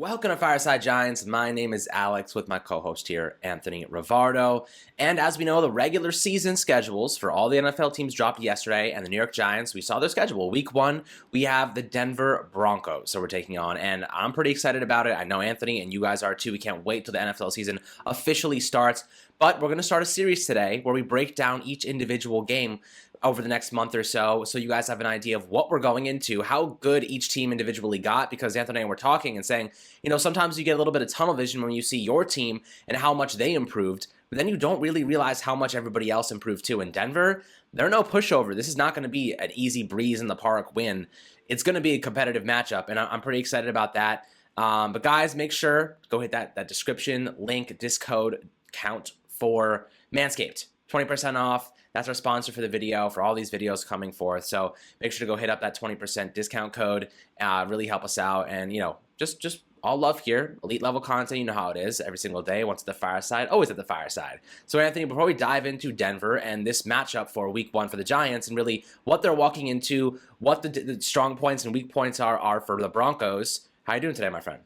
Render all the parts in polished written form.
Welcome to Fireside Giants. My name is Alex with my co-host here, Anthony Rivardo. And as we know, the regular season schedules for all the NFL teams dropped yesterday, and the New York Giants, we saw their schedule. Week 1, we have the Denver Broncos, so we're taking on, and I'm pretty excited about it. I know Anthony and you guys are too. We can't wait till the NFL season officially starts. But we're going to start a series today where we break down each individual game over the next month or so you guys have an idea of what we're going into, how good each team individually got, because Anthony and I were talking and saying, sometimes you get a little bit of tunnel vision when you see your team and how much they improved, but then you don't really realize how much everybody else improved too. In Denver, they're no pushover. This is not going to be an easy breeze in the park win. It's going to be a competitive matchup, and I'm pretty excited about that. But guys, make sure, go hit that description link, discode count for Manscaped. 20% off. That's our sponsor for the video, for all these videos coming forth. So make sure to go hit up that 20% discount code. Really help us out. And, just all love here. Elite level content, you know how it is. Every single day, once at the fireside, always at the fireside. So, Anthony, before we dive into Denver and this matchup for week 1 for the Giants and really what they're walking into, what the strong points and weak points are for the Broncos, how are you doing today, my friend?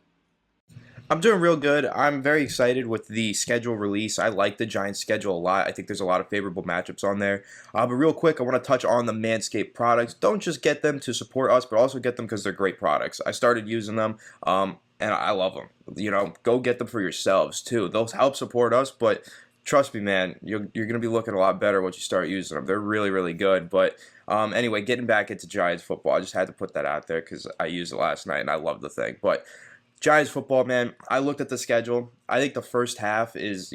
I'm doing real good. I'm very excited with the schedule release. I like the Giants' schedule a lot. I think there's a lot of favorable matchups on there. But real quick, I want to touch on the Manscaped products. Don't just get them to support us, but also get them because they're great products. I started using them, and I love them. Go get them for yourselves, too. Those help support us, but trust me, man, you're going to be looking a lot better once you start using them. They're really, really good. But anyway, getting back into Giants football, I just had to put that out there because I used it last night, and I love the thing. But Giants football, man, I looked at the schedule. I think the first half is,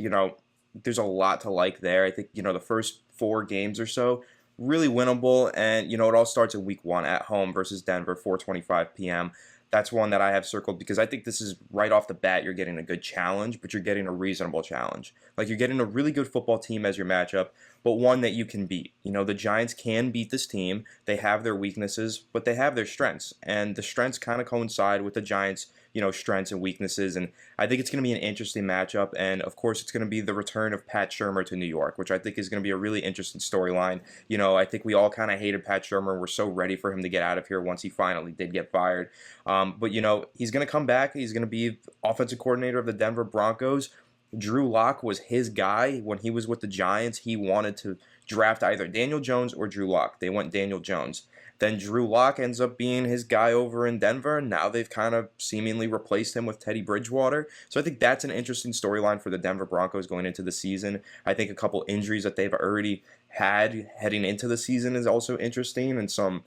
there's a lot to like there. I think, the first 4 games or so, really winnable. And, it all starts in week 1 at home versus Denver, 4:25 p.m. That's one that I have circled because I think this is right off the bat, you're getting a good challenge, but you're getting a reasonable challenge. Like, you're getting a really good football team as your matchup, but one that you can beat. The Giants can beat this team. They have their weaknesses, but they have their strengths. And the strengths kind of coincide with the Giants' strengths and weaknesses. And I think it's going to be an interesting matchup. And of course, it's going to be the return of Pat Shurmur to New York, which I think is going to be a really interesting storyline. I think we all kind of hated Pat Shurmur. We're so ready for him to get out of here once he finally did get fired. But he's going to come back. He's going to be offensive coordinator of the Denver Broncos. Drew Lock was his guy when he was with the Giants. He wanted to draft either Daniel Jones or Drew Lock. They went Daniel Jones. Then Drew Lock ends up being his guy over in Denver, and now they've kind of seemingly replaced him with Teddy Bridgewater. So I think that's an interesting storyline for the Denver Broncos going into the season. I think a couple injuries that they've already had heading into the season is also interesting, and some,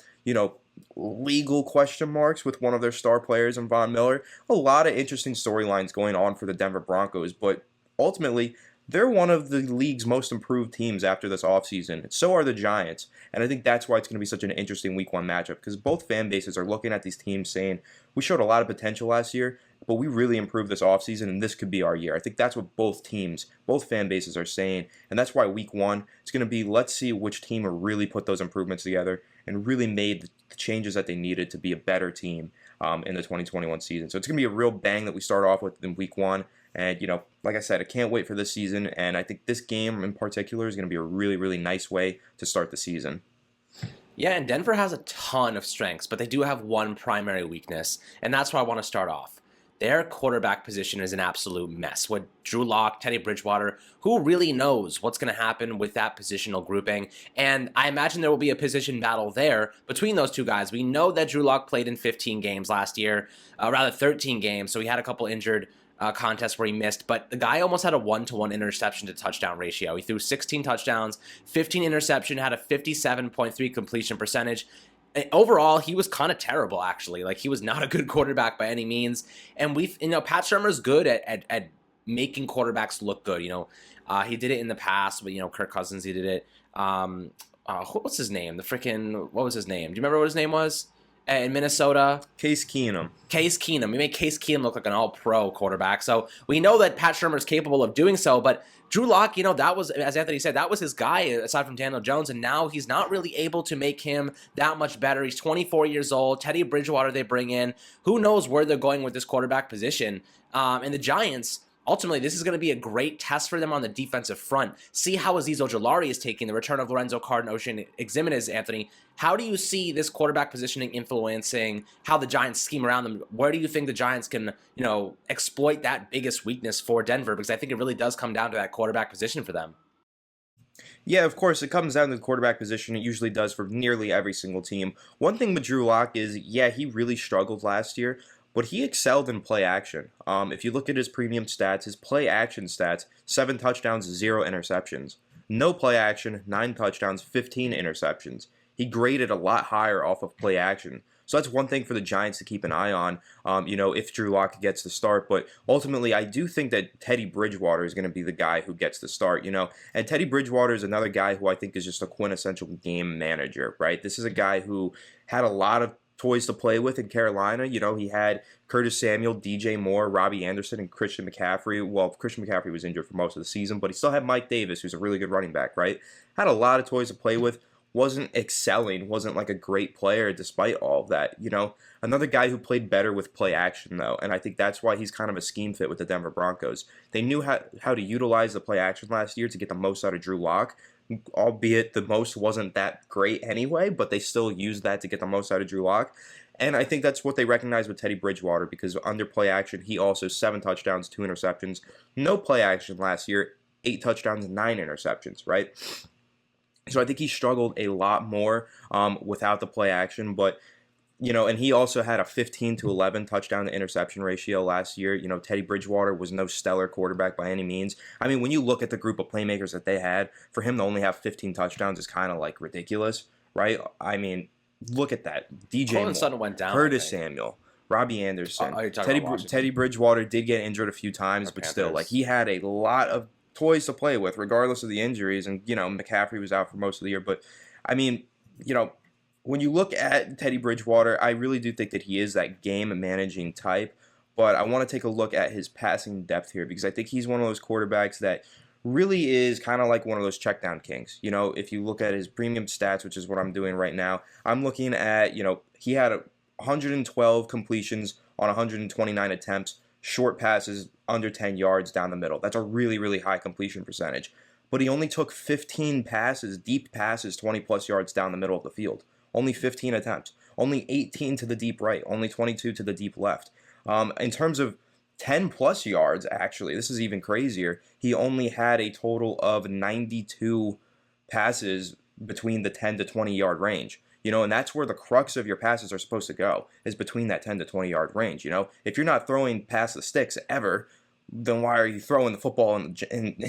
legal question marks with one of their star players in Von Miller. A lot of interesting storylines going on for the Denver Broncos, but ultimately, they're one of the league's most improved teams after this offseason. So are the Giants. And I think that's why it's going to be such an interesting week 1 matchup, because both fan bases are looking at these teams saying, we showed a lot of potential last year, but we really improved this offseason, and this could be our year. I think that's what both fan bases are saying. And that's why week 1, it's going to be, let's see which team really put those improvements together and really made the changes that they needed to be a better team in the 2021 season. So it's going to be a real bang that we start off with in week 1. And, like I said, I can't wait for this season. And I think this game in particular is going to be a really, really nice way to start the season. Yeah, and Denver has a ton of strengths, but they do have one primary weakness, and that's where I want to start off. Their quarterback position is an absolute mess. With Drew Lock, Teddy Bridgewater, who really knows what's going to happen with that positional grouping? And I imagine there will be a position battle there between those two guys. We know that Drew Lock played in 15 games last year, rather 13 games, so he had a couple injured contests where he missed, but the guy almost had a 1-to-1 interception to touchdown ratio. He threw 16 touchdowns, 15 interception, had a 57.3 completion percentage. And overall, he was kind of terrible, actually. Like, he was not a good quarterback by any means. And Pat Shurmur's good at making quarterbacks look good. He did it in the past, but Kirk Cousins, he did it. What's his name? What was his name? Do you remember what his name was? In Minnesota. Case Keenum. We made Case Keenum look like an all-pro quarterback. So we know that Pat Shurmur is capable of doing so, but Drew Lock, that was, as Anthony said, that was his guy aside from Daniel Jones, and now he's not really able to make him that much better. He's 24 years old. Teddy Bridgewater they bring in. Who knows where they're going with this quarterback position? And the Giants, ultimately, this is going to be a great test for them on the defensive front. See how Azeez Ojulari is taking the return of Lorenzo Carr and Ocean Ximenez, Anthony. How do you see this quarterback positioning influencing how the Giants scheme around them? Where do you think the Giants can, exploit that biggest weakness for Denver? Because I think it really does come down to that quarterback position for them. Yeah, of course, it comes down to the quarterback position. It usually does for nearly every single team. One thing with Drew Lock is, yeah, he really struggled last year, but he excelled in play action. If you look at his premium stats, his play action stats, 7 touchdowns, 0 interceptions. No play action, 9 touchdowns, 15 interceptions. He graded a lot higher off of play action. So that's one thing for the Giants to keep an eye on, if Drew Lock gets the start. But ultimately, I do think that Teddy Bridgewater is going to be the guy who gets the start, And Teddy Bridgewater is another guy who I think is just a quintessential game manager, right? This is a guy who had a lot of toys to play with in Carolina. He had Curtis Samuel, DJ Moore, Robbie Anderson, and Christian McCaffrey. Well, Christian McCaffrey was injured for most of the season, but he still had Mike Davis, who's a really good running back, right? Had a lot of toys to play with. Wasn't excelling, wasn't like a great player despite all of that. Another guy who played better with play action, though, and I think that's why he's kind of a scheme fit with the Denver Broncos. They knew how to utilize the play action last year to get the most out of Drew Lock, albeit the most wasn't that great anyway, but they still used that to get the most out of Drew Lock. And I think that's what they recognize with Teddy Bridgewater, because under play action, he also 7 touchdowns, 2 interceptions. No play action last year, 8 touchdowns, 9 interceptions, right? So I think he struggled a lot more without the play action, but and he also had a 15-11 touchdown to interception ratio last year. Teddy Bridgewater was no stellar quarterback by any means. I mean, when you look at the group of playmakers that they had, for him to only have 15 touchdowns is kind of like ridiculous, right? I mean, look at that. DJ Moore, went down, Curtis Samuel, Robbie Anderson. Teddy Bridgewater did get injured a few times, but still, like, he had a lot of toys to play with, regardless of the injuries. And, McCaffrey was out for most of the year. But, I mean, when you look at Teddy Bridgewater, I really do think that he is that game-managing type. But I want to take a look at his passing depth here, because I think he's one of those quarterbacks that really is kind of like one of those checkdown kings. If you look at his premium stats, which is what I'm doing right now, I'm looking at, he had 112 completions on 129 attempts, short passes under 10 yards down the middle. That's a really, really high completion percentage. But he only took 15 passes, deep passes, 20-plus yards down the middle of the field. Only 15 attempts. Only 18 to the deep right. Only 22 to the deep left. In terms of 10-plus yards, actually, this is even crazier. He only had a total of 92 passes between the 10 to 20-yard range. And that's where the crux of your passes are supposed to go, is between that 10 to 20-yard range. If you're not throwing past the sticks ever, then why are you throwing the football in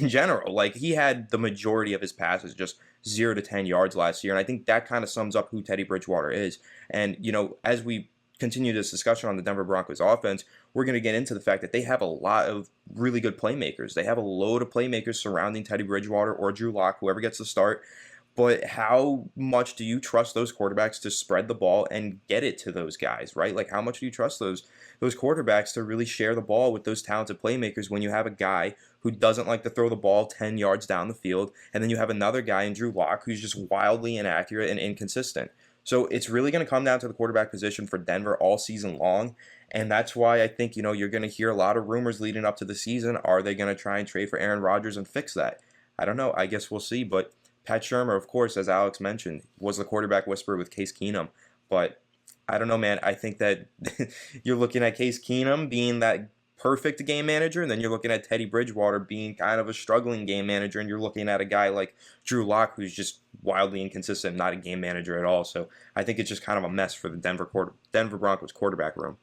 general? Like, he had the majority of his passes just 0 to 10 yards last year, and I think that kind of sums up who Teddy Bridgewater is. And, as we continue this discussion on the Denver Broncos offense, we're going to get into the fact that they have a lot of really good playmakers. They have a load of playmakers surrounding Teddy Bridgewater or Drew Lock, whoever gets the start. But how much do you trust those quarterbacks to spread the ball and get it to those guys, right? Like, how much do you trust those quarterbacks to really share the ball with those talented playmakers when you have a guy who doesn't like to throw the ball 10 yards down the field, and then you have another guy in Drew Lock who's just wildly inaccurate and inconsistent? So it's really going to come down to the quarterback position for Denver all season long, and that's why I think, you're going to hear a lot of rumors leading up to the season. Are they going to try and trade for Aaron Rodgers and fix that? I don't know. I guess we'll see, but Pat Shurmur, of course, as Alex mentioned, was the quarterback whisperer with Case Keenum. But I don't know, man. I think that you're looking at Case Keenum being that perfect game manager, and then you're looking at Teddy Bridgewater being kind of a struggling game manager, and you're looking at a guy like Drew Lock who's just wildly inconsistent, not a game manager at all. So I think it's just kind of a mess for the Denver Broncos quarterback room.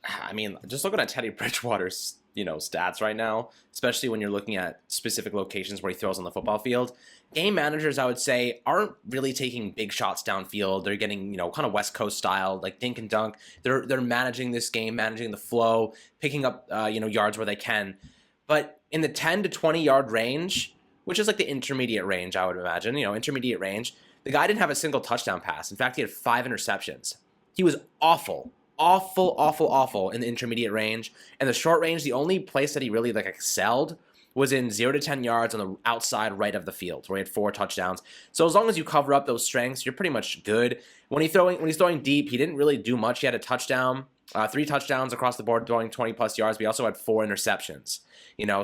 I mean, just looking at Teddy Bridgewater's, stats right now, especially when you're looking at specific locations where he throws on the football field, game managers, I would say, aren't really taking big shots downfield. They're getting, kind of West Coast style, like dink and dunk. They're managing this game, managing the flow, picking up, yards where they can. But in the 10 to 20 yard range, which is like the intermediate range, I would imagine, intermediate range, the guy didn't have a single touchdown pass. In fact, he had 5 interceptions. He was awful in the intermediate range. And the short range, the only place that he really excelled was in 0 to 10 yards on the outside right of the field, where he had 4 touchdowns. So as long as you cover up those strengths, you're pretty much good. When he's throwing deep, he didn't really do much. He had a touchdown 3 touchdowns across the board, throwing 20-plus yards. We also had 4 interceptions.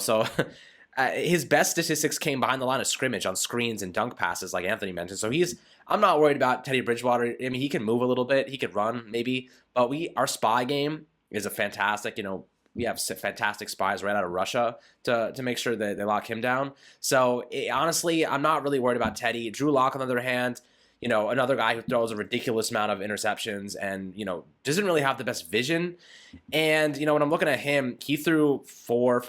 So his best statistics came behind the line of scrimmage on screens and dunk passes, like Anthony mentioned. So I'm not worried about Teddy Bridgewater. I mean, he can move a little bit. He could run, maybe. But our spy game is a fantastic, we have fantastic spies right out of Russia to make sure that they lock him down. So, honestly, I'm not really worried about Teddy. Drew Lock, on the other hand, another guy who throws a ridiculous amount of interceptions and, doesn't really have the best vision. And, when I'm looking at him, he threw 5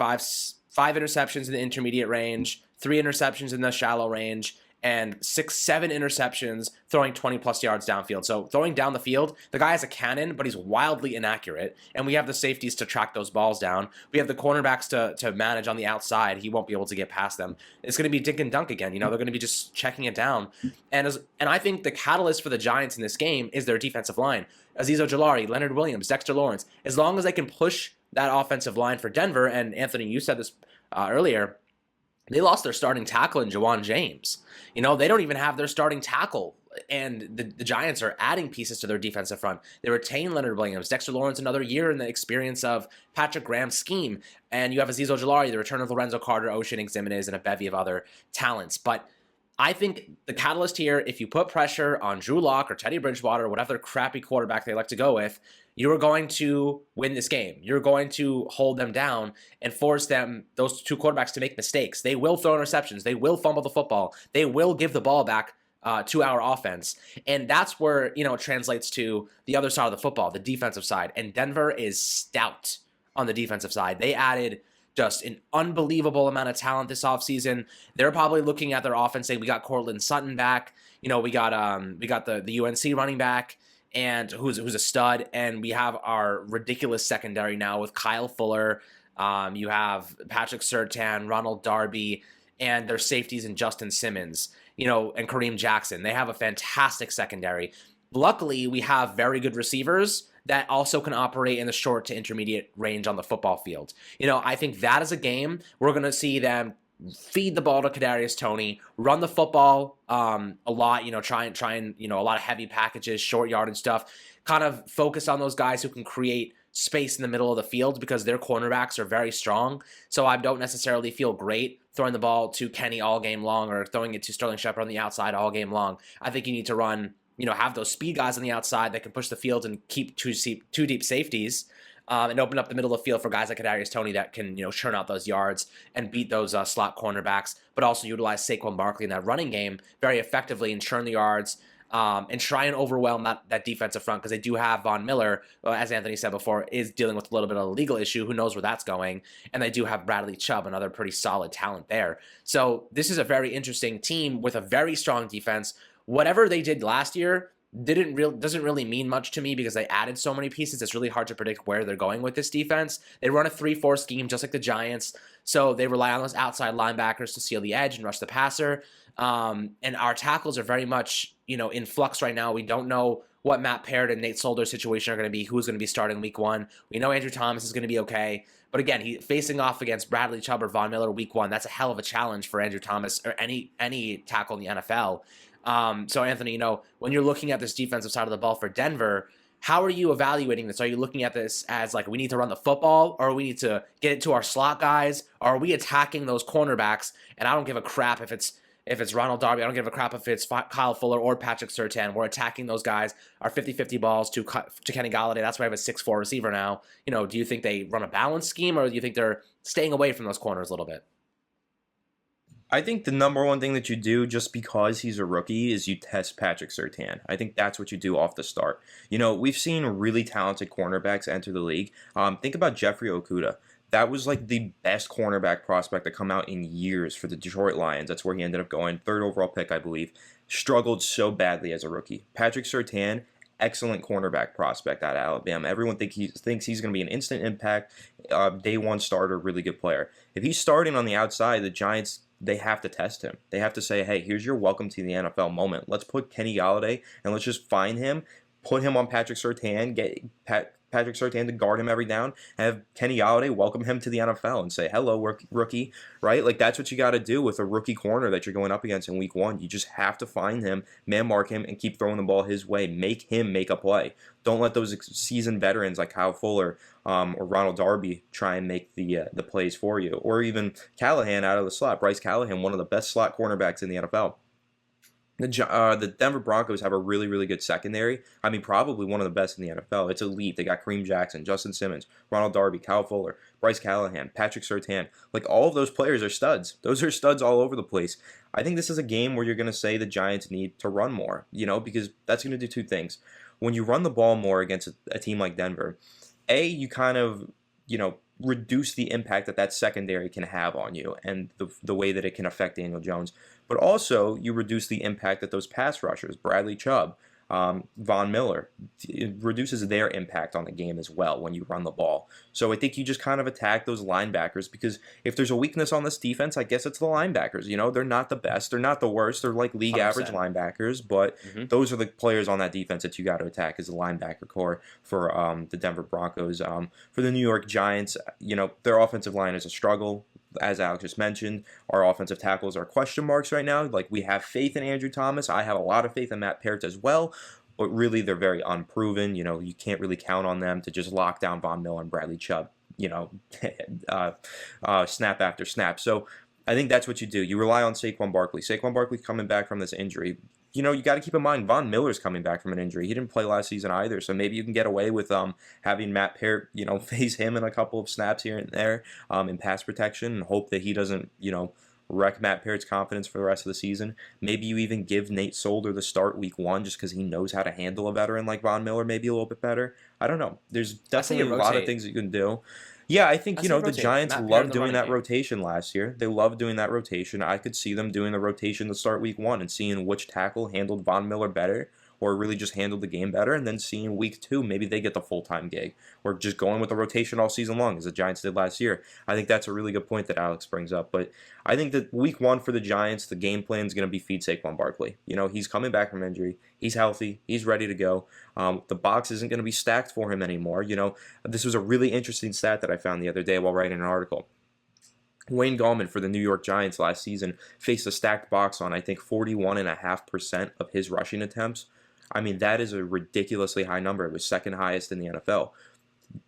interceptions in the intermediate range, 3 interceptions in the shallow range, and 7 interceptions throwing 20-plus yards downfield. So throwing down the field, the guy has a cannon, but he's wildly inaccurate, and we have the safeties to track those balls down. We have the cornerbacks to manage on the outside. He won't be able to get past them. It's going to be dink and dunk again. They're going to be just checking it down. And I think the catalyst for the Giants in this game is their defensive line. Azeez Ojulari, Leonard Williams, Dexter Lawrence. As long as they can push that offensive line for Denver, and Anthony, you said this earlier, they lost their starting tackle in Jawan James. They don't even have their starting tackle, and the Giants are adding pieces to their defensive front. They retain Leonard Williams, Dexter Lawrence, another year in the experience of Patrick Graham's scheme, and you have Azeez Ojulari, the return of Lorenzo Carter, Ocean Ximenez, and a bevy of other talents. But I think the catalyst here, if you put pressure on Drew Lock or Teddy Bridgewater or whatever crappy quarterback they like to go with, you are going to win this game. You're going to hold them down and force those 2 quarterbacks, to make mistakes. They will throw interceptions. They will fumble the football. They will give the ball back to our offense. And that's where, it translates to the other side of the football, the defensive side. And Denver is stout on the defensive side. They added just an unbelievable amount of talent this offseason. They're probably looking at their offense saying, we got Cortland Sutton back. We got the UNC running back, and who's a stud, and we have our ridiculous secondary now with Kyle Fuller. You have Patrick Surtain, Ronald Darby, and their safeties in Justin Simmons, and Kareem Jackson. They have a fantastic secondary. Luckily, we have very good receivers that also can operate in the short to intermediate range on the football field. I think that is a game we're going to see them feed the ball to Kadarius Toney, run the football a lot, try and a lot of heavy packages, short yardage stuff, kind of focus on those guys who can create space in the middle of the field because their cornerbacks are very strong. So I don't necessarily feel great throwing the ball to Kenny all game long or throwing it to Sterling Shepard on the outside all game long. I think you need to run, have those speed guys on the outside that can push the field and keep two deep safeties, and open up the middle of the field for guys like Kadarius Toney that can, churn out those yards and beat those slot cornerbacks, but also utilize Saquon Barkley in that running game very effectively and churn the yards, and try and overwhelm that defensive front, because they do have Von Miller, as Anthony said before, is dealing with a little bit of a legal issue. Who knows where that's going? And they do have Bradley Chubb, another pretty solid talent there. So this is a very interesting team with a very strong defense. Whatever they did last year doesn't really mean much to me because they added so many pieces. It's really hard to predict where they're going with this defense. They run a 3-4 scheme just like the Giants, so they rely on those outside linebackers to seal the edge and rush the passer. And our tackles are very much, in flux right now. We don't know what Matt Peart and Nate Solder's situation are going to be, who's going to be starting week 1. We know Andrew Thomas is going to be okay. But again, he facing off against Bradley Chubb or Von Miller week 1, that's a hell of a challenge for Andrew Thomas or any tackle in the NFL. So Anthony, when you're looking at this defensive side of the ball for Denver, how are you evaluating this? Are you looking at this as like we need to run the football, or we need to get it to our slot guys? Or are we attacking those cornerbacks? And I don't give a crap if it's Ronald Darby. I don't give a crap if it's Kyle Fuller or Patrick Surtain. We're attacking those guys. Our 50-50 balls to Kenny Golladay. That's why I have a 6'4" receiver now. Do you think they run a balanced scheme, or do you think they're staying away from those corners a little bit? I think the number one thing that you do just because he's a rookie is you test Patrick Surtain. I think that's what you do off the start. We've seen really talented cornerbacks enter the league. Think about Jeffrey Okudah. That was like the best cornerback prospect to come out in years for the Detroit Lions. That's where he ended up going. 3rd overall pick, I believe. Struggled so badly as a rookie. Patrick Surtain, excellent cornerback prospect out of Alabama. Everyone thinks he's going to be an instant impact, day one starter, really good player. If he's starting on the outside, the Giants, they have to test him. They have to say, hey, here's your welcome to the NFL moment. Let's put Kenny Golladay and let's just find him, put him on Patrick Surtain, Patrick Surtain to guard him every down, have Kenny Galladay welcome him to the NFL and say, hello, rookie, right? Like, that's what you got to do with a rookie corner that you're going up against in week one. You just have to find him, man mark him, and keep throwing the ball his way. Make him make a play. Don't let those seasoned veterans like Kyle Fuller or Ronald Darby try and make the plays for you. Or even Callahan out of the slot. Bryce Callahan, one of the best slot cornerbacks in the NFL. The Denver Broncos have a really, really good secondary. I mean, probably one of the best in the NFL. It's elite. They got Kareem Jackson, Justin Simmons, Ronald Darby, Kyle Fuller, Bryce Callahan, Patrick Surtain. Like, all of those players are studs. Those are studs all over the place. I think this is a game where you're going to say the Giants need to run more, because that's going to do two things. When you run the ball more against a team like Denver, you kind of, reduce the impact that secondary can have on you and the way that it can affect Daniel Jones. But also, you reduce the impact that those pass rushers, Bradley Chubb, Von Miller, it reduces their impact on the game as well when you run the ball. So I think you just kind of attack those linebackers, because if there's a weakness on this defense, I guess it's the linebackers. They're not the best. They're not the worst. They're like league 100%. Average linebackers, but those are the players on that defense that you got to attack as the linebacker core for the Denver Broncos. For the New York Giants, their offensive line is a struggle. As Alex just mentioned, our offensive tackles are question marks right now. Like, we have faith in Andrew Thomas. I have a lot of faith in Matt Peart as well. But really, they're very unproven. You can't really count on them to just lock down Von Miller and Bradley Chubb, snap after snap. So I think that's what you do. You rely on Saquon Barkley. Saquon Barkley's coming back from this injury. You got to keep in mind, Von Miller's coming back from an injury. He didn't play last season either, so maybe you can get away with having Matt Peart, face him in a couple of snaps here and there in pass protection, and hope that he doesn't, wreck Matt Peart's confidence for the rest of the season. Maybe you even give Nate Solder the start week one just because he knows how to handle a veteran like Von Miller maybe a little bit better. I don't know. There's definitely a lot of things you can do. Yeah, I think, the Giants loved doing that rotation last year. They loved doing that rotation. I could see them doing the rotation to start week one and seeing which tackle handled Von Miller better or really just handled the game better, and then seeing week two, maybe they get the full-time gig, or just going with the rotation all season long, as the Giants did last year. I think that's a really good point that Alex brings up. But I think that week one for the Giants, the game plan is going to be feed Saquon Barkley. He's coming back from injury. He's healthy. He's ready to go. The box isn't going to be stacked for him anymore. This was a really interesting stat that I found the other day while writing an article. Wayne Gallman for the New York Giants last season faced a stacked box on, I think, 41.5% of his rushing attempts. I mean, that is a ridiculously high number. It was second highest in the NFL.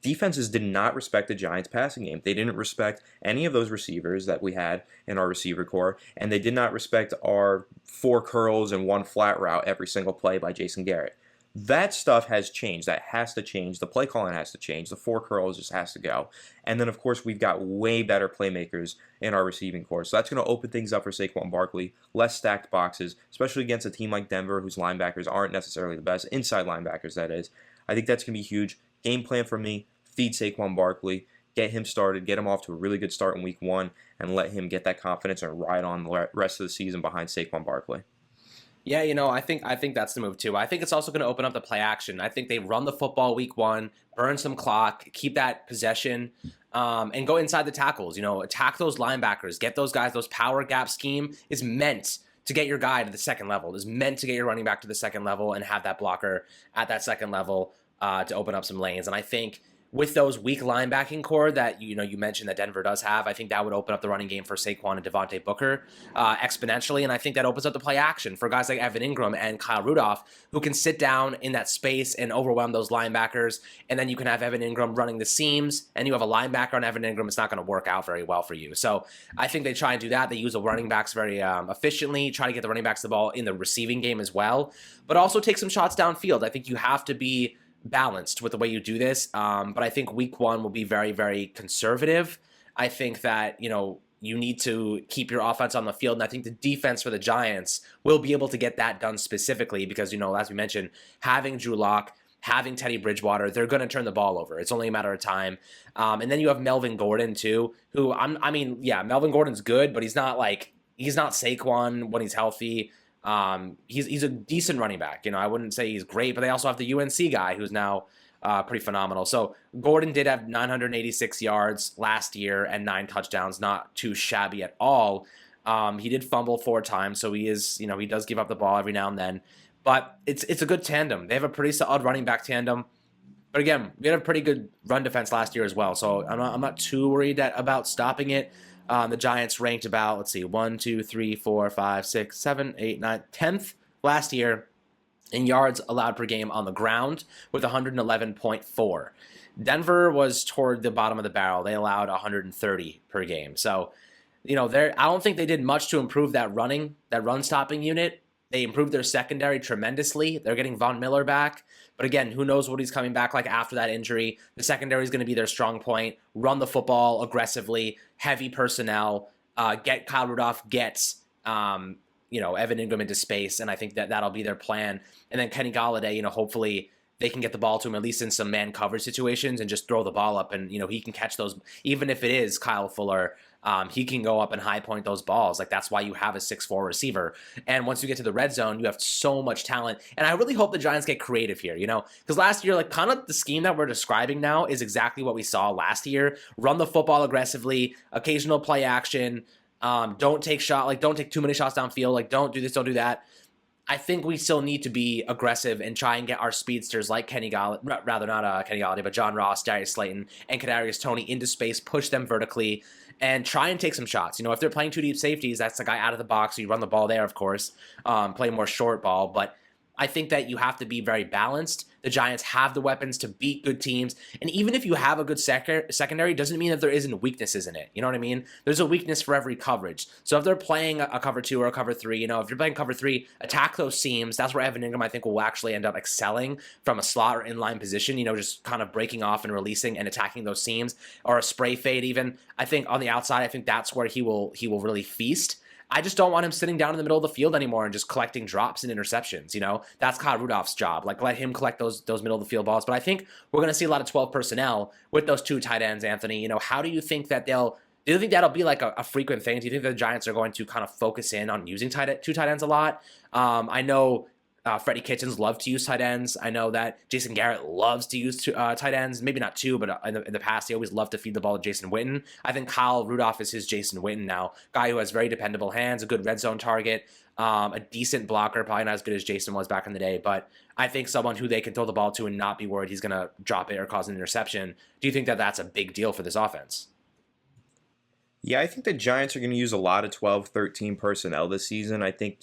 Defenses did not respect the Giants' passing game. They didn't respect any of those receivers that we had in our receiver core, and they did not respect our 4 curls and 1 flat route every single play by Jason Garrett. That stuff has changed. That has to change. The play calling has to change. The 4 curls just has to go. And then, of course, we've got way better playmakers in our receiving core. So that's going to open things up for Saquon Barkley. Less stacked boxes, especially against a team like Denver, whose linebackers aren't necessarily the best. Inside linebackers, that is. I think that's going to be huge. Game plan for me, feed Saquon Barkley, get him started, get him off to a really good start in week one, and let him get that confidence and ride on the rest of the season behind Saquon Barkley. Yeah, I think that's the move too. I think it's also going to open up the play action. I think they run the football week one, burn some clock, keep that possession, and go inside the tackles. Attack those linebackers, get those guys. Those power gap scheme is meant to get your guy to the second level. It is meant to get your running back to the second level and have that blocker at that second level to open up some lanes. And I think with those weak linebacking core that you mentioned that Denver does have, I think that would open up the running game for Saquon and Devontae Booker exponentially, and I think that opens up the play action for guys like Evan Ingram and Kyle Rudolph, who can sit down in that space and overwhelm those linebackers, and then you can have Evan Ingram running the seams, and you have a linebacker on Evan Ingram. It's not going to work out very well for you. So I think they try and do that. They use the running backs very efficiently, try to get the running backs the ball in the receiving game as well, but also take some shots downfield. I think you have to be balanced with the way you do this, but I think week one will be very, very conservative. I think that you need to keep your offense on the field, and I think the defense for the Giants will be able to get that done specifically because as we mentioned, having Drew Lock, having Teddy Bridgewater, they're going to turn the ball over. It's only a matter of time. And then you have Melvin Gordon too, who Melvin Gordon's good, but he's not Saquon when he's healthy. He's a decent running back. I wouldn't say he's great, but they also have the UNC guy who's now pretty phenomenal. So Gordon did have 986 yards last year and 9 touchdowns, not too shabby at all. He did fumble 4 times, so he does give up the ball every now and then, but it's a good tandem. They have a pretty solid running back tandem. But again, we had a pretty good run defense last year as well, so I'm not too worried about stopping it. The Giants ranked about, let's see, 1, 2, 3, 4, 5, 6, 7, 8, 9, 10th last year in yards allowed per game on the ground with 111.4. Denver was toward the bottom of the barrel. They allowed 130 per game. So, I don't think they did much to improve that run stopping unit. They improved their secondary tremendously. They're getting Von Miller back. But again, who knows what he's coming back like after that injury. The secondary is going to be their strong point. Run the football aggressively, heavy personnel, get Kyle Rudolph, get Evan Ingram into space, and I think that'll be their plan. And then Kenny Golladay, hopefully they can get the ball to him at least in some man coverage situations and just throw the ball up, and he can catch those. Even if it is Kyle Fuller, he can go up and high point those balls. Like, that's why you have a 6'4" receiver. And once you get to the red zone, you have so much talent. And I really hope the Giants get creative here, because last year, like, kind of the scheme that we're describing now is exactly what we saw last year. Run the football aggressively, occasional play action. Don't take too many shots downfield. Like, don't do this, don't do that. I think we still need to be aggressive and try and get our speedsters like Kenny Golladay, rather not Kenny Golladay, but John Ross, Darius Slayton, and Kadarius Toney into space, push them vertically, and try and take some shots. If they're playing two deep safeties, that's the guy out of the box. So you run the ball there, of course, play more short ball, but I think that you have to be very balanced. The Giants have the weapons to beat good teams. And even if you have a good secondary, doesn't mean that there isn't weaknesses in it. You know what I mean? There's a weakness for every coverage. So if they're playing a cover 2 or a cover 3, if you're playing cover 3, attack those seams. That's where Evan Ingram, I think, will actually end up excelling from a slot or inline position, just kind of breaking off and releasing and attacking those seams, or a spray fade even. I think on the outside, I think that's where he will really feast. I just don't want him sitting down in the middle of the field anymore and just collecting drops and interceptions. That's Kyle Rudolph's job. Like, let him collect those middle of the field balls. But I think we're going to see a lot of 12 personnel with those two tight ends, Anthony. How do you think that do you think that'll be like a frequent thing? Do you think the Giants are going to kind of focus in on using two tight ends a lot? I know Freddie Kitchens loved to use tight ends. I know that Jason Garrett loves to use tight ends. Maybe not two, but in the past, he always loved to feed the ball to Jason Witten. I think Kyle Rudolph is his Jason Witten now. Guy who has very dependable hands, a good red zone target, a decent blocker, probably not as good as Jason was back in the day, but I think someone who they can throw the ball to and not be worried he's going to drop it or cause an interception. Do you think that that's a big deal for this offense? Yeah, I think the Giants are going to use a lot of 12, 13 personnel this season. I think,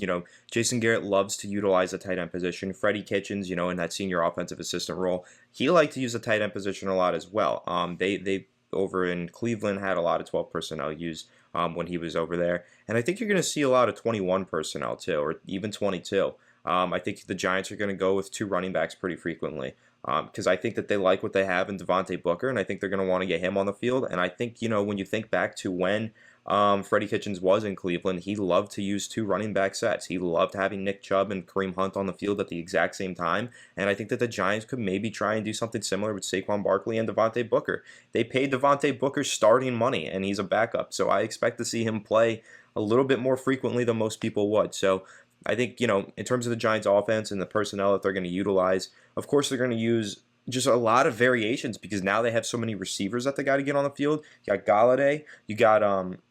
Jason Garrett loves to utilize the tight end position. Freddie Kitchens, in that senior offensive assistant role, he liked to use the tight end position a lot as well. They over in Cleveland had a lot of 12 personnel used when he was over there. And I think you're going to see a lot of 21 personnel too, or even 22. I think the Giants are going to go with two running backs pretty frequently. Because I think that they like what they have in Devontae Booker, and I think they're going to want to get him on the field. And I think, when you think back to when Freddie Kitchens was in Cleveland, he loved to use two running back sets. He loved having Nick Chubb and Kareem Hunt on the field at the exact same time. And I think that the Giants could maybe try and do something similar with Saquon Barkley and Devontae Booker. They paid Devontae Booker starting money, and he's a backup. So I expect to see him play a little bit more frequently than most people would. So I think, in terms of the Giants offense and the personnel that they're going to utilize, of course they're going to use just a lot of variations because now they have so many receivers that they got to get on the field. You got Golladay, you got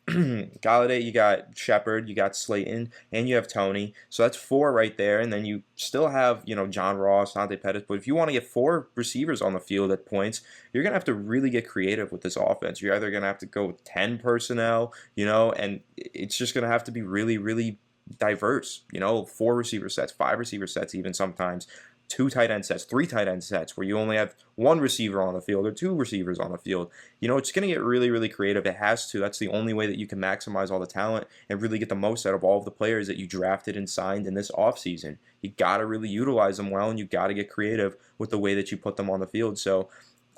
Golladay, you got Shepard, you got Slayton, and you have Toney. So that's 4 right there. And then you still have, John Ross, Dante Pettis. But if you want to get 4 receivers on the field at points, you're going to have to really get creative with this offense. You're either going to have to go with 10 personnel, and it's just going to have to be really, really diverse, 4 receiver sets, 5 receiver sets, even sometimes 2 tight end sets, 3 tight end sets, where you only have 1 receiver on the field or 2 receivers on the field. It's going to get really, really creative. It has to. That's the only way that you can maximize all the talent and really get the most out of all of the players that you drafted and signed in this offseason. You got to really utilize them well, and you got to get creative with the way that you put them on the field. So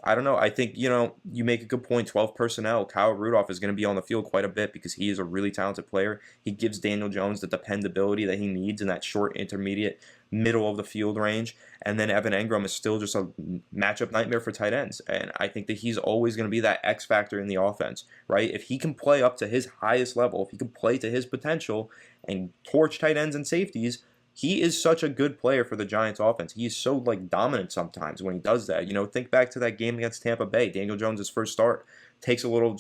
I don't know. I think, you make a good point. 12 personnel. Kyle Rudolph is going to be on the field quite a bit because he is a really talented player. He gives Daniel Jones the dependability that he needs in that short, intermediate, middle of the field range. And then Evan Engram is still just a matchup nightmare for tight ends. And I think that he's always going to be that X factor in the offense, right? If he can play up to his highest level, if he can play to his potential and torch tight ends and safeties, he is such a good player for the Giants offense. He is so dominant sometimes when he does that. Think back to that game against Tampa Bay. Daniel Jones' first start takes a little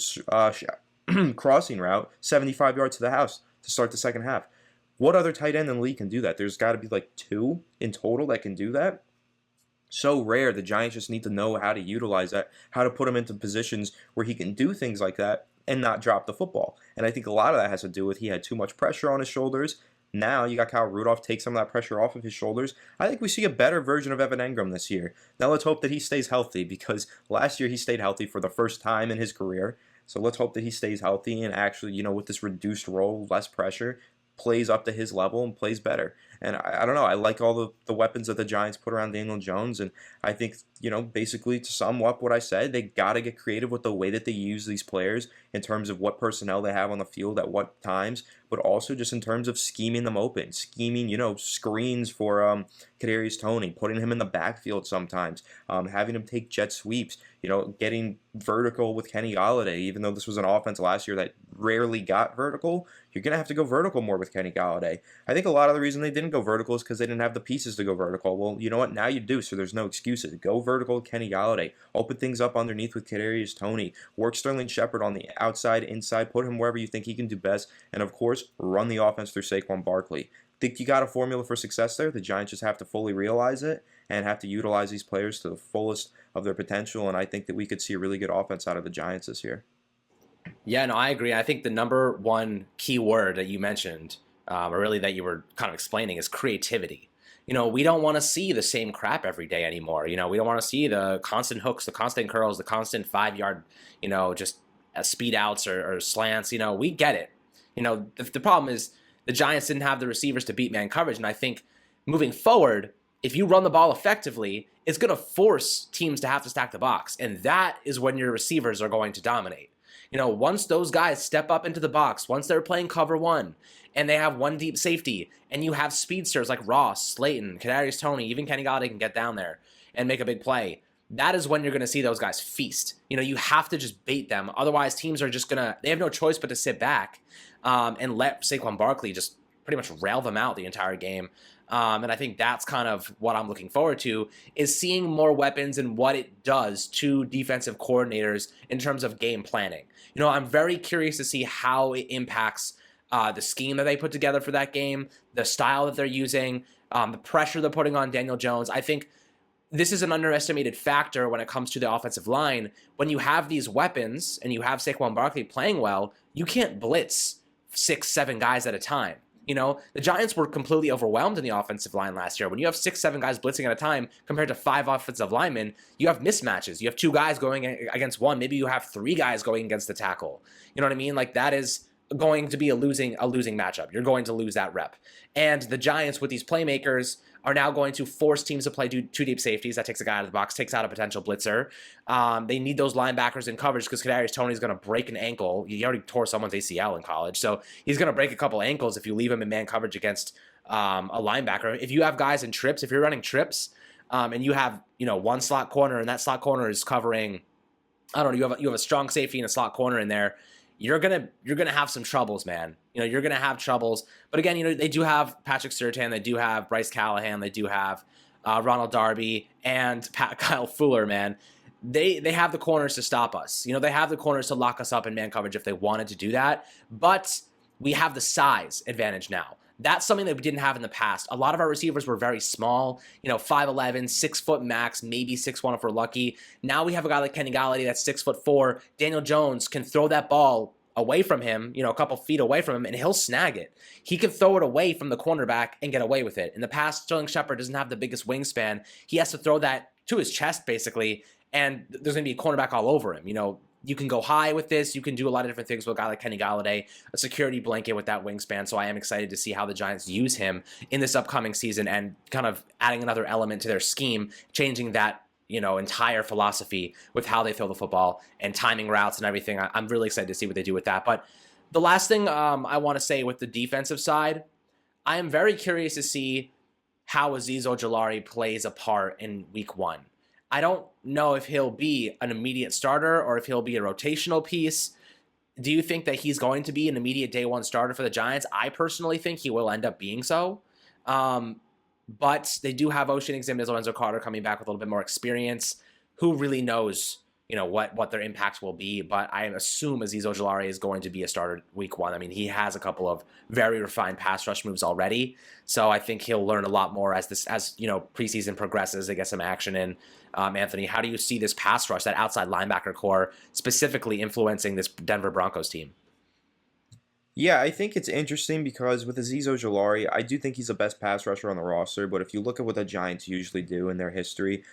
crossing route, 75 yards to the house to start the second half. What other tight end in the league can do that? There's got to be 2 in total that can do that. so rare. The Giants just need to know how to utilize that, how to put him into positions where he can do things like that and not drop the football. And I think a lot of that has to do with he had too much pressure on his shoulders. Now you got Kyle Rudolph take some of that pressure off of his shoulders. I think we see a better version of Evan Engram this year. Now let's hope that he stays healthy, because last year he stayed healthy for the first time in his career. So let's hope that he stays healthy and actually, with this reduced role, less pressure, plays up to his level and plays better. And I don't know. I like all the weapons that the Giants put around Daniel Jones. And I think, basically to sum up what I said, they got to get creative with the way that they use these players in terms of what personnel they have on the field at what times, but also just in terms of scheming them open, scheming, screens for Kadarius Toney, putting him in the backfield sometimes, having him take jet sweeps, getting vertical with Kenny Golladay. Even though this was an offense last year that rarely got vertical, you're going to have to go vertical more with Kenny Golladay. I think a lot of the reason they didn't go vertical is because they didn't have the pieces to go vertical. Well, you know what? Now you do, so there's no excuses. Go vertical with Kenny Golladay. Open things up underneath with Kadarius Toney. Work Sterling Shepard on the outside, inside. Put him wherever you think he can do best. And, of course, run the offense through Saquon Barkley. Think you got a formula for success there. The Giants just have to fully realize it and have to utilize these players to the fullest of their potential. And I think that we could see a really good offense out of the Giants this year. Yeah, no, I agree. I think the number one key word that you mentioned, or really that you were kind of explaining, is creativity. We don't want to see the same crap every day anymore. We don't want to see the constant hooks, the constant curls, the constant 5-yard, just speed outs or slants. We get it. The problem is the Giants didn't have the receivers to beat man coverage. And I think moving forward, if you run the ball effectively, it's going to force teams to have to stack the box. And that is when your receivers are going to dominate. Once those guys step up into the box, once they're playing cover one and they have one deep safety and you have speedsters like Ross, Slayton, Kadarius Toney, even Kenny Golladay can get down there and make a big play. That is when you're going to see those guys feast. You have to just bait them. Otherwise, teams are just they have no choice but to sit back and let Saquon Barkley just pretty much rail them out the entire game. And I think that's kind of what I'm looking forward to, is seeing more weapons and what it does to defensive coordinators in terms of game planning. I'm very curious to see how it impacts the scheme that they put together for that game, the style that they're using, the pressure they're putting on Daniel Jones. I think this is an underestimated factor when it comes to the offensive line. When you have these weapons and you have Saquon Barkley playing well, you can't blitz 6-7 guys at a time. The Giants were completely overwhelmed in the offensive line last year. When you have 6-7 guys blitzing at a time compared to 5 offensive linemen, you have mismatches. You have 2 guys going against 1. Maybe you have 3 guys going against the tackle. You know what I mean? Like, that is going to be a losing matchup. You're going to lose that rep. And the Giants, with these playmakers, are now going to force teams to play 2 deep safeties. That takes a guy out of the box, takes out a potential blitzer. They need those linebackers in coverage because Kadarius Toney is going to break an ankle. He already tore someone's ACL in college, so he's going to break a couple ankles if you leave him in man coverage against a linebacker. If you have guys in trips, if you're running trips, and you have one slot corner and that slot corner is covering, I don't know, you have a strong safety and a slot corner in there, you're gonna have some troubles, man. You're gonna have troubles. But again, they do have Patrick Surtain, they do have Bryce Callahan, they do have Ronald Darby and Kyle Fuller, man. They have the corners to stop us. They have the corners to lock us up in man coverage if they wanted to do that. But we have the size advantage now. That's something that we didn't have in the past. A lot of our receivers were very small, 5'11", 6 foot max, maybe 6'1" if we're lucky. Now we have a guy like Kenny Golladay that's 6'4". Daniel Jones can throw that ball away from him, a couple feet away from him, and he'll snag it. He can throw it away from the cornerback and get away with it. In the past, Sterling Shepard doesn't have the biggest wingspan. He has to throw that to his chest, basically, and there's going to be a cornerback all over him. You can go high with this. You can do a lot of different things with a guy like Kenny Golladay, a security blanket with that wingspan. So I am excited to see how the Giants use him in this upcoming season and kind of adding another element to their scheme, changing that entire philosophy with how they throw the football and timing routes and everything. I'm really excited to see what they do with that. But the last thing I want to say with the defensive side, I am very curious to see how Azeez Ojulari plays a part in week 1. I don't know if he'll be an immediate starter or if he'll be a rotational piece. Do you think that he's going to be an immediate day 1 starter for the Giants? I personally think he will end up being so. But they do have Ocean Exim, Lorenzo Carter coming back with a little bit more experience. Who really knows what their impacts will be. But I assume Azeez Ojulari is going to be a starter week 1. I mean, he has a couple of very refined pass rush moves already, so I think he'll learn a lot more as preseason progresses. They get some action in. Anthony, how do you see this pass rush, that outside linebacker core, specifically influencing this Denver Broncos team? Yeah, I think it's interesting because with Azeez Ojulari, I do think he's the best pass rusher on the roster. But if you look at what the Giants usually do in their history,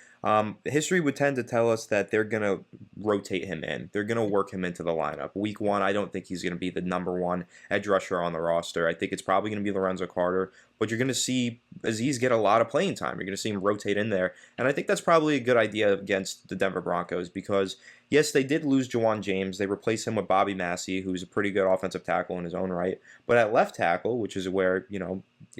history would tend to tell us that they're going to rotate him in. They're going to work him into the lineup. Week 1, I don't think he's going to be the #1 edge rusher on the roster. I think it's probably going to be Lorenzo Carter. But you're going to see Azeez get a lot of playing time. You're going to see him rotate in there. And I think that's probably a good idea against the Denver Broncos because, yes, they did lose Jawan James. They replaced him with Bobby Massey, who's a pretty good offensive tackle in his own right. But at left tackle, which is where,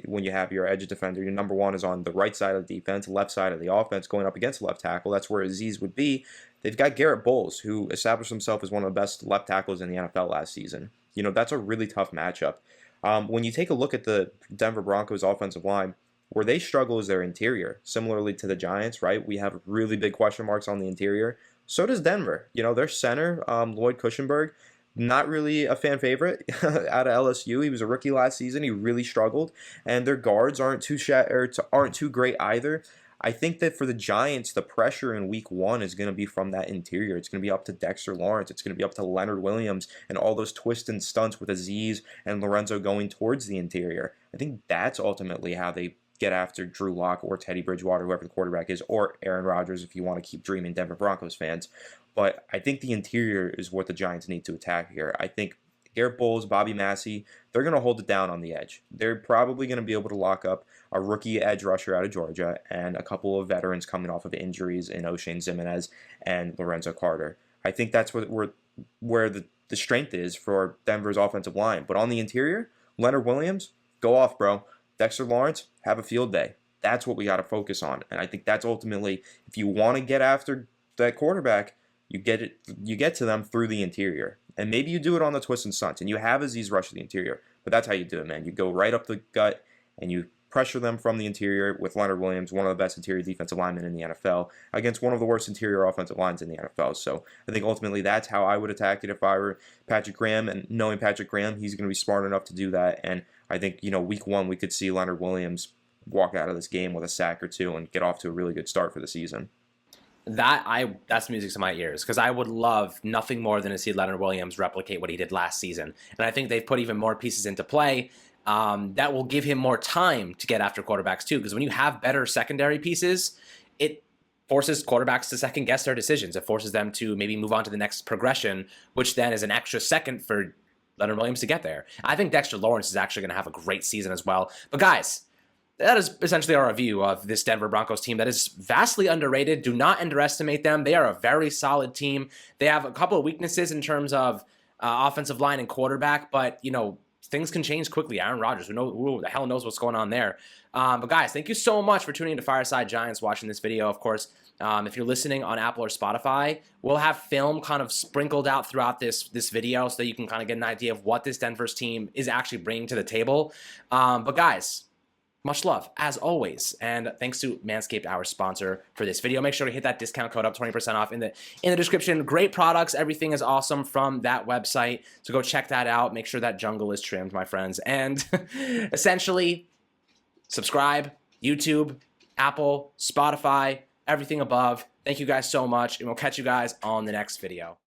when you have your edge defender, your #1 is on the right side of the defense, left side of the offense going up against the left tackle. That's where Azeez would be. They've got Garrett Bowles, who established himself as one of the best left tackles in the NFL last season. That's a really tough matchup. When you take a look at the Denver Broncos offensive line, where they struggle is their interior. Similarly to the Giants, right? We have really big question marks on the interior. So does Denver. Their center, Lloyd Cushenberg, not really a fan favorite out of LSU. He was a rookie last season. He really struggled. And their guards aren't too great either. I think that for the Giants, the pressure in week 1 is going to be from that interior. It's going to be up to Dexter Lawrence. It's going to be up to Leonard Williams and all those twists and stunts with Azeez and Lorenzo going towards the interior. I think that's ultimately how they get after Drew Lock or Teddy Bridgewater, whoever the quarterback is, or Aaron Rodgers if you want to keep dreaming, Denver Broncos fans. But I think the interior is what the Giants need to attack here. I think Garrett Bowles, Bobby Massey, they're going to hold it down on the edge. They're probably going to be able to lock up a rookie edge rusher out of Georgia and a couple of veterans coming off of injuries in O'Shane Ximines and Lorenzo Carter. I think that's where the strength is for Denver's offensive line. But on the interior, Leonard Williams, go off, bro. Dexter Lawrence, have a field day. That's what we got to focus on. And I think that's ultimately, if you want to get after that quarterback, you get to them through the interior. And maybe you do it on the twists and stunts, and you have Azeez rush the interior. But that's how you do it, man. You go right up the gut, and you pressure them from the interior with Leonard Williams, one of the best interior defensive linemen in the NFL, against one of the worst interior offensive lines in the NFL. So I think ultimately that's how I would attack it if I were Patrick Graham. And knowing Patrick Graham, he's going to be smart enough to do that. And I think, week 1, we could see Leonard Williams walk out of this game with a sack or 2 and get off to a really good start for the season. That's music to my ears because I would love nothing more than to see Leonard Williams replicate what he did last season. And I think they've put even more pieces into play that will give him more time to get after quarterbacks too. Because when you have better secondary pieces, it forces quarterbacks to second guess their decisions. It forces them to maybe move on to the next progression, which then is an extra second for Leonard Williams to get there. I think Dexter Lawrence is actually going to have a great season as well. But guys, that is essentially our review of this Denver Broncos team that is vastly underrated. Do not underestimate them. They are a very solid team. They have a couple of weaknesses in terms of offensive line and quarterback, but, things can change quickly. Aaron Rodgers, who the hell knows what's going on there. But guys, thank you so much for tuning into Fireside Giants, watching this video. Of course, if you're listening on Apple or Spotify, we'll have film kind of sprinkled out throughout this video so that you can kind of get an idea of what this Denver's team is actually bringing to the table. But guys, much love, as always, and thanks to Manscaped, our sponsor for this video. Make sure to hit that discount code up, 20% off in the description. Great products, everything is awesome from that website, so go check that out. Make sure that jungle is trimmed, my friends, and essentially, subscribe, YouTube, Apple, Spotify, everything above. Thank you guys so much, and we'll catch you guys on the next video.